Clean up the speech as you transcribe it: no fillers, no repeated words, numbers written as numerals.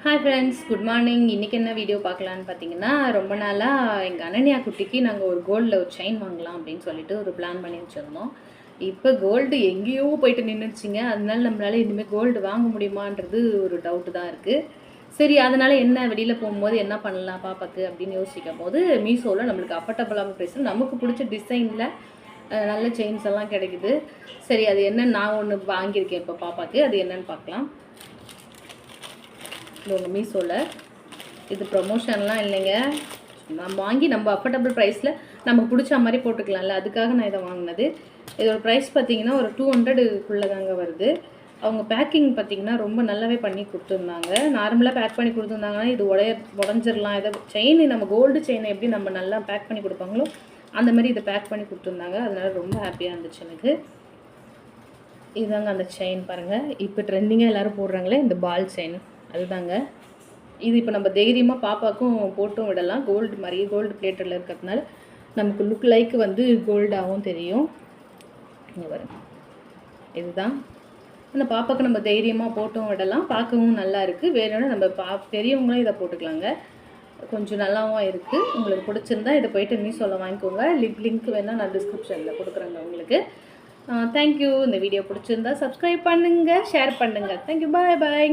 Hi friends, good morning. இன்றைக்கி என்ன video பார்க்கலான்னு பார்த்தீங்கன்னா, ரொம்ப நாளாக எங்கள் அனன்யா குட்டிக்கு நாங்கள் ஒரு கோல்டில் ஒரு செயின் வாங்கலாம் அப்படின்னு சொல்லிட்டு ஒரு பிளான் பண்ணி வச்சுருந்தோம். இப்போ கோல்டு எங்கேயோ போயிட்டு நின்றுச்சிங்க. அதனால நம்மளால் இனிமேல் கோல்டு வாங்க முடியுமான்றது ஒரு டவுட்டு தான் இருக்குது. சரி, அதனால் என்ன வெளியில் போகும்போது என்ன பண்ணலாம் பாப்பாக்கு அப்படின்னு யோசிக்கும் போது மீஷோவில் நம்மளுக்கு அஃபர்டபுளான ப்ரைஸில் நமக்கு பிடிச்ச டிசைனில் நல்ல செயின்ஸ் எல்லாம் கிடைக்குது. சரி, அது என்னன்னு நான் ஒன்று வாங்கியிருக்கேன் இப்போ பாப்பாக்கு. அது என்னன்னு பார்க்கலாம். இது உங்கள் மீஷோவில் இது ப்ரொமோஷன்லாம் இல்லைங்க. நம்ம வாங்கி நம்ம அஃபர்டபுள் ப்ரைஸில் நமக்கு பிடிச்ச மாதிரி போட்டுக்கலாம்ல, அதுக்காக நான் இதை வாங்கினது. இதோட ப்ரைஸ் பார்த்திங்கன்னா ஒரு 200க்குள்ளே தாங்க வருது. அவங்க பேக்கிங் பார்த்திங்கன்னா ரொம்ப நல்லாவே பண்ணி கொடுத்துருந்தாங்க. நார்மலாக பேக் பண்ணி கொடுத்துருந்தாங்கன்னா இது உடஞ்சிடலாம். இதை செயின் நம்ம கோல்டு செயினை எப்படி நம்ம நல்லா பேக் பண்ணி கொடுப்பாங்களோ அந்த மாதிரி இதை பேக் பண்ணி கொடுத்துருந்தாங்க. அதனால் ரொம்ப ஹாப்பியாக இருந்துச்சு எனக்கு. இதுதாங்க அந்த செயின் பாருங்கள். இப்போ ட்ரெண்டிங்காக எல்லோரும் போடுறாங்களே இந்த பால் செயின், அதுதாங்க. இது இப்போ நம்ம தைரியமாக பாப்பாவுக்கும் போட்டும் விடலாம். கோல்டு மாதிரியே கோல்டு பிளேட்டரில் இருக்கிறதுனால நமக்கு லுக் லைக் வந்து கோல்டாகவும் தெரியும். இங்கே பாருங்க, இதுதான் அந்த பாப்பாவுக்கு நம்ம தைரியமாக போட்டும் விடலாம். பார்க்கவும் நல்லா இருக்குது. வேணும்னா நம்ம பெரியவங்களும் இதை போட்டுக்கலாங்க. கொஞ்சம் நல்லாவும் இருக்குது. உங்களுக்கு பிடிச்சிருந்தா இதை போய்ட்டு மீஷோவில் வாங்கிக்கோங்க. லிங்க் வேணால் நான் டிஸ்கிரிப்ஷனில் கொடுக்குறேங்க உங்களுக்கு. தேங்க்யூ. இந்த வீடியோ பிடிச்சிருந்தா சப்ஸ்கிரைப் பண்ணுங்கள், ஷேர் பண்ணுங்கள். தேங்க்யூ. பாய் பாய்.